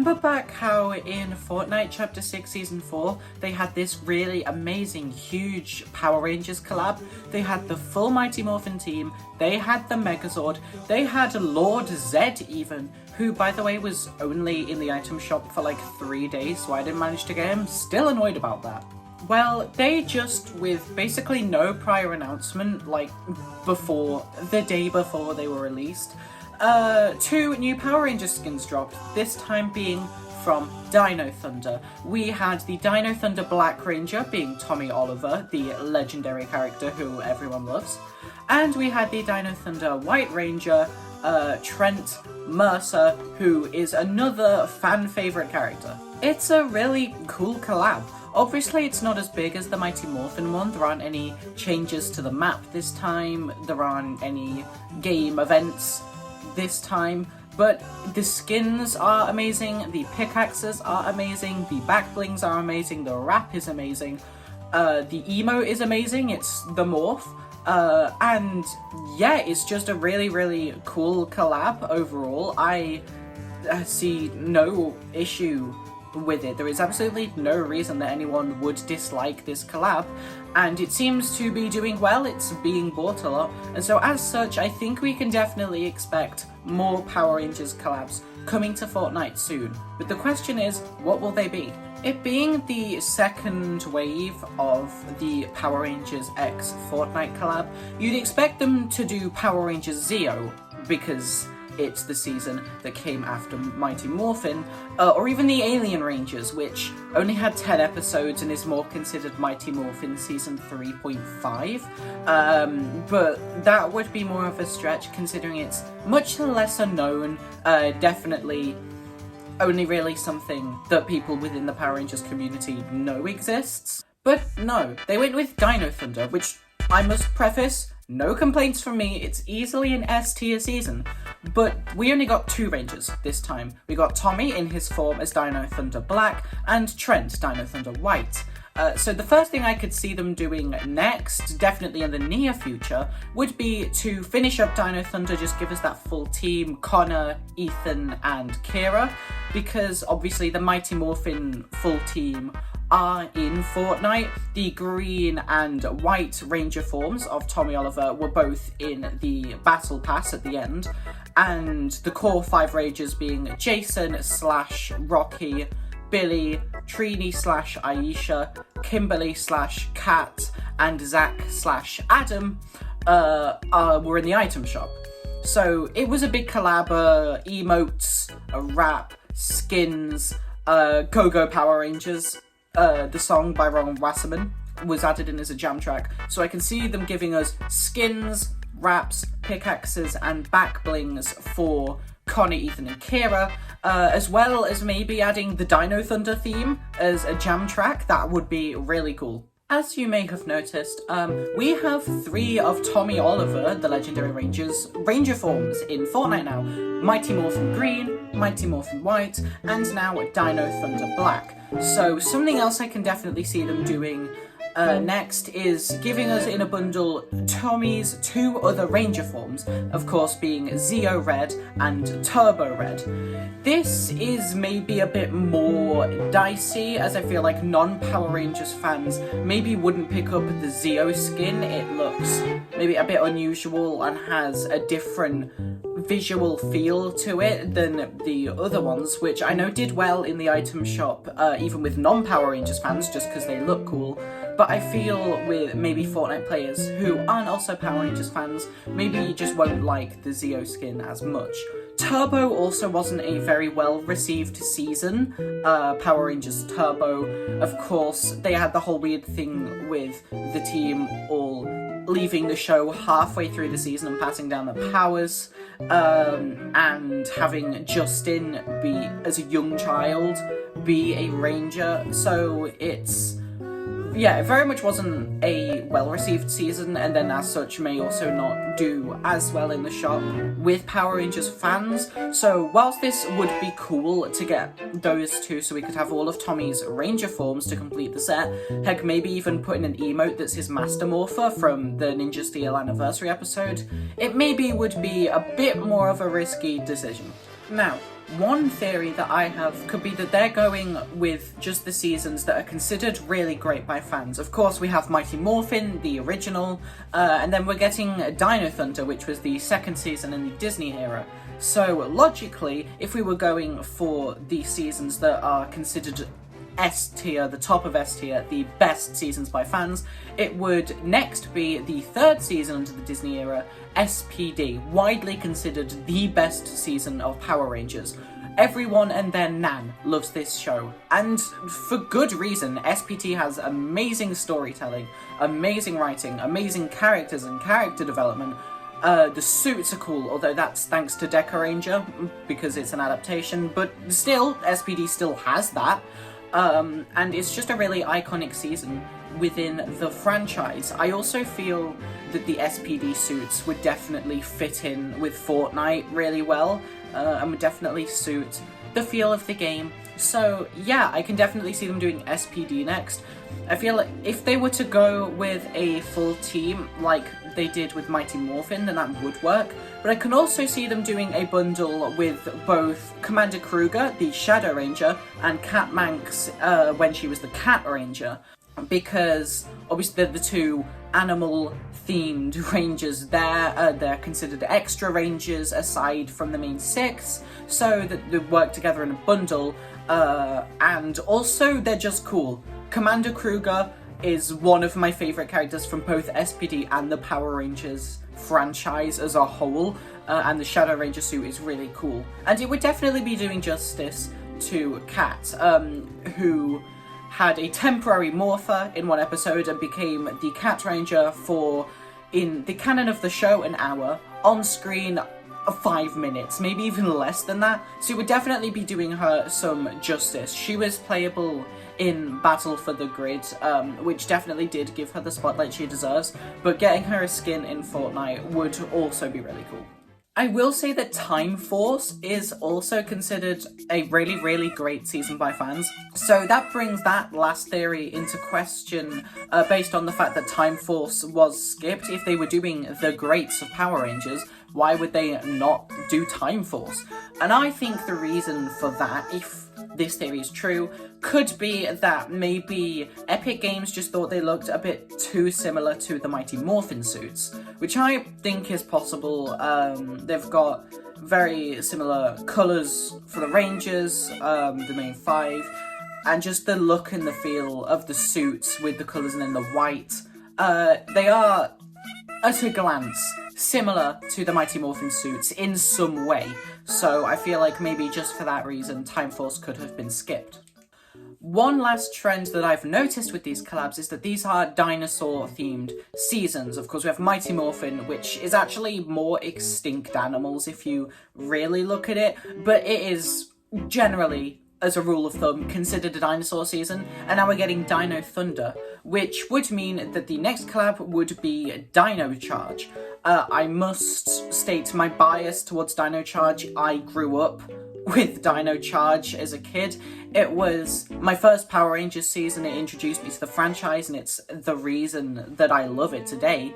remember back how in Fortnite Chapter 6 Season 4, they had this really amazing, huge Power Rangers collab? They had the full Mighty Morphin team, they had the Megazord, they had Lord Zed even, who by the way was only in the item shop for like 3 days, so I didn't manage to get him. Still annoyed about that. Well, they just, with basically no prior announcement, like before, the day before they were released, 2 new Power Rangers skins dropped, this time being from Dino Thunder. We had the Dino Thunder Black Ranger being Tommy Oliver, the legendary character who everyone loves, and we had the Dino Thunder White Ranger, Trent Mercer, who is another fan favourite character. It's a really cool collab. Obviously it's not as big as the Mighty Morphin one, there aren't any changes to the map this time, there aren't any game events this time, but the skins are amazing, the pickaxes are amazing, the back blings are amazing, the wrap is amazing, the emote is amazing, it's the morph, and yeah, it's just a really cool collab overall. I see no issue with it. There is absolutely no reason that anyone would dislike this collab, and it seems to be doing well, it's being bought a lot, and so as such I think we can definitely expect more Power Rangers collabs coming to Fortnite soon. But the question is, what will they be? It being the second wave of the Power Rangers X Fortnite collab, you'd expect them to do Power Rangers Zeo, because it's the season that came after Mighty Morphin, or even the Alien Rangers, which only had 10 episodes and is more considered Mighty Morphin Season 3.5, but that would be more of a stretch considering it's much lesser known, definitely only really something that people within the Power Rangers community know exists. But no, they went with Dino Thunder, which I must preface, no complaints from me, it's easily an S tier season. But we only got 2 Rangers this time. We got Tommy in his form as Dino Thunder Black, and Trent, Dino Thunder White. So the first thing I could see them doing next, definitely in the near future, would be to finish up Dino Thunder, just give us that full team, Connor, Ethan, and Kira, because obviously the Mighty Morphin full team are in Fortnite. The green and white ranger forms of Tommy Oliver were both in the battle pass at the end, and the core 5 rangers being Jason / Rocky, Billy, Trini / Aisha, Kimberly / Kat, and Zach / Adam were in the item shop. So it was a big collab, emotes, a rap, skins, Go-Go Power Rangers. The song by Ron Wasserman was added in as a jam track, so I can see them giving us skins, wraps, pickaxes, and back blings for Connor, Ethan, and Kira, as well as maybe adding the Dino Thunder theme as a jam track. That would be really cool. As you may have noticed, we have 3 of Tommy Oliver, the legendary Rangers, Ranger forms in Fortnite now. Mighty Morphin Green, Mighty Morphin White, and now Dino Thunder Black. So something else I can definitely see them doing next is giving us in a bundle Tommy's 2 other Ranger forms, of course being Zeo Red and Turbo Red. This is maybe a bit more dicey, as I feel like non-Power Rangers fans maybe wouldn't pick up the Zeo skin. It looks maybe a bit unusual and has a different visual feel to it than the other ones, which I know did well in the item shop, even with non-Power Rangers fans, just because they look cool. But I feel with maybe Fortnite players who aren't also Power Rangers fans, maybe just won't like the Zeo skin as much. Turbo also wasn't a very well received season. Power Rangers Turbo, of course, they had the whole weird thing with the team all leaving the show halfway through the season and passing down their powers, and having Justin be, as a young child, be a ranger. So it's, yeah, it very much wasn't a well-received season, and then as such may also not do as well in the shop with Power Rangers fans. So whilst this would be cool to get those 2 so we could have all of Tommy's Ranger forms to complete the set, heck, maybe even put in an emote that's his Master Morpher from the Ninja Steel anniversary episode, it maybe would be a bit more of a risky decision. Now, One theory that I have could be that they're going with just the seasons that are considered really great by fans. Of course, we have Mighty Morphin, the original, and then we're getting Dino Thunder, which was the second season in the Disney era. So logically, if we were going for the seasons that are considered S tier, the top of S tier, the best seasons by fans, it would next be the third season under the Disney era, SPD, widely considered the best season of Power Rangers. Everyone and their nan loves this show, and for good reason. SPD has amazing storytelling, amazing writing, amazing characters and character development. The suits are cool, although that's thanks to Deca Ranger, because it's an adaptation, but still, SPD still has that. And it's just a really iconic season within the franchise. I also feel that the SPD suits would definitely fit in with Fortnite really well, and would definitely suit the feel of the game. So yeah, I can definitely see them doing SPD next. I feel like if they were to go with a full team like they did with Mighty Morphin, then that would work. But I can also see them doing a bundle with both Commander Kruger, the Shadow Ranger, and Cat Manx when she was the Cat Ranger, because obviously they're the two animal-themed rangers there. They're considered extra rangers aside from the main six, so that they work together in a bundle, and also they're just cool. Commander Kruger is one of my favourite characters from both SPD and the Power Rangers franchise as a whole, and the Shadow Ranger suit is really cool. And it would definitely be doing justice to Cat, who had a temporary morpher in one episode and became the Cat Ranger for, in the canon of the show, an hour, on screen 5 minutes, maybe even less than that. So it would definitely be doing her some justice. She was playable in Battle for the Grid, which definitely did give her the spotlight she deserves, but getting her a skin in Fortnite would also be really cool. I will say that Time Force is also considered a really, really great season by fans. So that brings that last theory into question, based on the fact that Time Force was skipped. If they were doing the greats of Power Rangers, why would they not do Time Force? And I think the reason for that, if this theory is true, could be that maybe Epic Games just thought they looked a bit too similar to the Mighty Morphin suits, which I think is possible. They've got very similar colours for the Rangers, the main five, and just the look and the feel of the suits with the colours and then the white. They are, at a glance, similar to the Mighty Morphin suits in some way, so I feel like maybe just for that reason Time Force could have been skipped. One last trend that I've noticed with these collabs is that these are dinosaur-themed seasons. Of course, we have Mighty Morphin, which is actually more extinct animals if you really look at it, but it is generally, as a rule of thumb, considered a dinosaur season. And now we're getting Dino Thunder, which would mean that the next collab would be Dino Charge. I must state my bias towards Dino Charge. I grew up with Dino Charge as a kid. It was my first Power Rangers season. It introduced me to the franchise, and it's the reason that I love it today.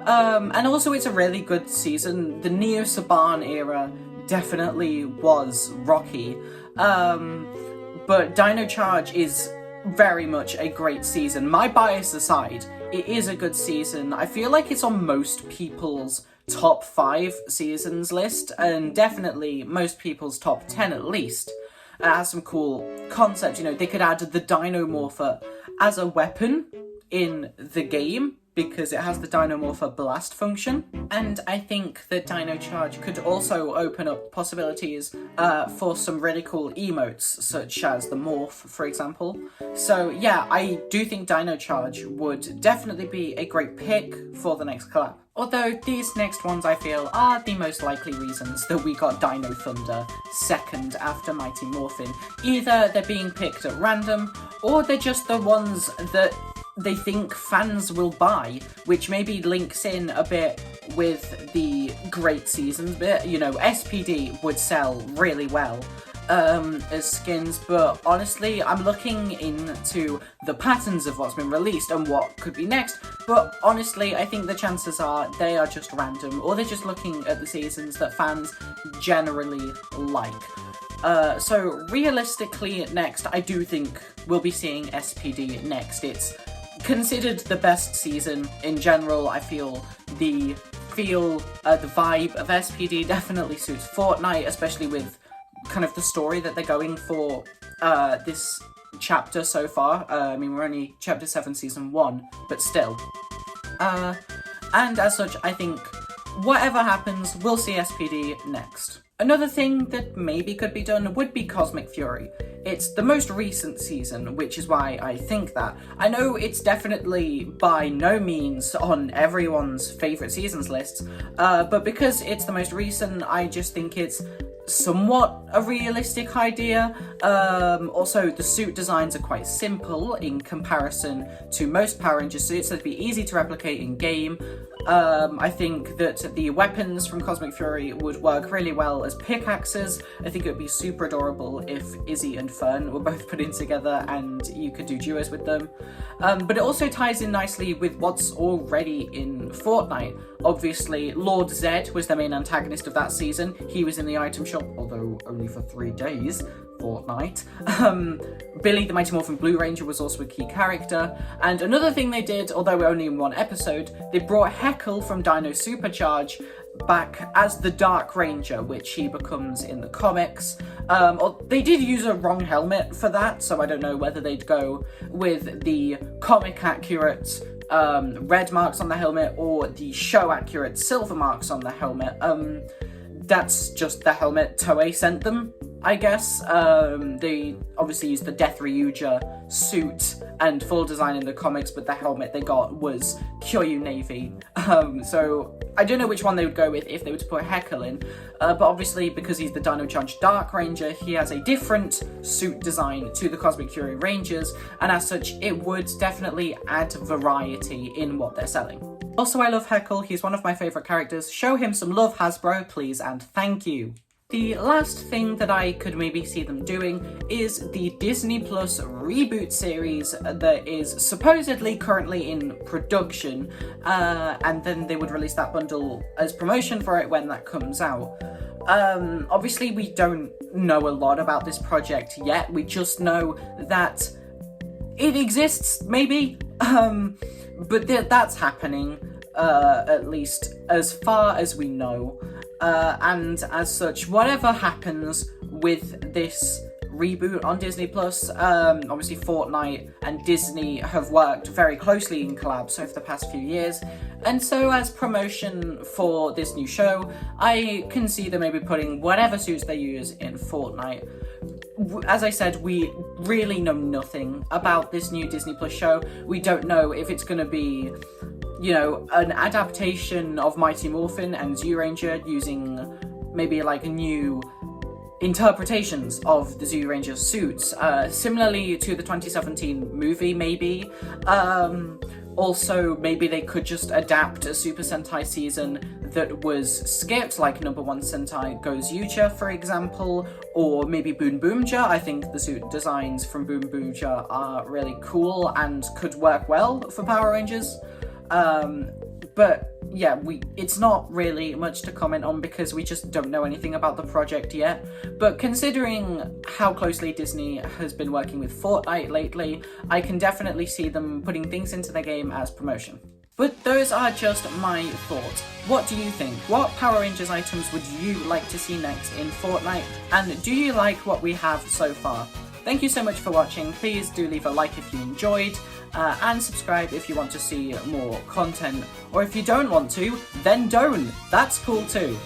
And also it's a really good season. The Neo Saban era definitely was rocky. But Dino Charge is very much a great season. My bias aside, it is a good season. I feel like it's on most people's top 5 seasons list, and definitely most people's top 10 at least. It has some cool concepts. You know, they could add the Dino Morpher as a weapon in the game, because it has the Dino Morpher blast function. And I think that Dino Charge could also open up possibilities for some really cool emotes, such as the Morph, for example. So yeah, I do think Dino Charge would definitely be a great pick for the next collab. Although these next ones I feel are the most likely reasons that we got Dino Thunder second after Mighty Morphin. Either they're being picked at random, or they're just the ones that they think fans will buy, which maybe links in a bit with the great seasons bit. You know, SPD would sell really well as skins, but honestly, I'm looking into the patterns of what's been released and what could be next, but honestly, I think the chances are they are just random, or they're just looking at the seasons that fans generally like. So realistically, next, I do think we'll be seeing SPD next. It's considered the best season in general. I feel the vibe of SPD definitely suits Fortnite, especially with kind of the story that they're going for this chapter so far. I mean, we're only chapter 7, season 1, but still. And as such, I think whatever happens, we'll see SPD next. Another thing that maybe could be done would be Cosmic Fury. It's the most recent season, which is why I think that. I know it's definitely by no means on everyone's favourite seasons lists, but because it's the most recent, I just think it's somewhat a realistic idea. Also, the suit designs are quite simple in comparison to most Power Rangers suits, so it'd be easy to replicate in game. I think that the weapons from Cosmic Fury would work really well as pickaxes. I think it would be super adorable if Izzy and Fern were both put in together and you could do duos with them. But it also ties in nicely with what's already in Fortnite. Obviously, Lord Zed was the main antagonist of that season. He was in the item shop, although only for 3 days. Fortnite. Billy the Mighty Morphin Blue Ranger was also a key character. And another thing they did, although only in 1 episode, they brought Heckle from Dino Supercharge back as the Dark Ranger, which he becomes in the comics. They did use a wrong helmet for that, so I don't know whether they'd go with the comic accurate red marks on the helmet or the show accurate silver marks on the helmet. That's just the helmet Toei sent them, I guess. They obviously used the Death Ryuja suit and full design in the comics, but the helmet they got was Kyoryu Navy. So I don't know which one they would go with if they were to put Heckle in, but obviously because he's the Dino Charge Dark Ranger, he has a different suit design to the Cosmic Fury Rangers, and as such, it would definitely add variety in what they're selling. Also, I love Heckle. He's one of my favourite characters. Show him some love, Hasbro, please, and thank you. The last thing that I could maybe see them doing is the Disney Plus reboot series that is supposedly currently in production, and then they would release that bundle as promotion for it when that comes out. Obviously, we don't know a lot about this project yet. We just know that it exists, maybe, but that's happening, at least as far as we know. And as such, whatever happens with this reboot on Disney Plus, obviously Fortnite and Disney have worked very closely in collabs over the past few years, and so as promotion for this new show, I can see them maybe putting whatever suits they use in Fortnite. As I said, we really know nothing about this new Disney Plus show. We don't know if it's going to be, you know, an adaptation of Mighty Morphin and Zyuranger using maybe like new interpretations of the Zyuranger suits, similarly to the 2017 movie, maybe. Also, maybe they could just adapt a Super Sentai season that was skipped, like number 1 Sentai Goes Yuja, for example, or maybe Boom Boomja. I think the suit designs from Boom Boomja are really cool and could work well for Power Rangers. But yeah, it's not really much to comment on because we just don't know anything about the project yet. But considering how closely Disney has been working with Fortnite lately, I can definitely see them putting things into the game as promotion. But those are just my thoughts. What do you think? What Power Rangers items would you like to see next in Fortnite? And do you like what we have so far? Thank you so much for watching. Please do leave a like if you enjoyed, and subscribe if you want to see more content. Or if you don't want to, then don't. That's cool too.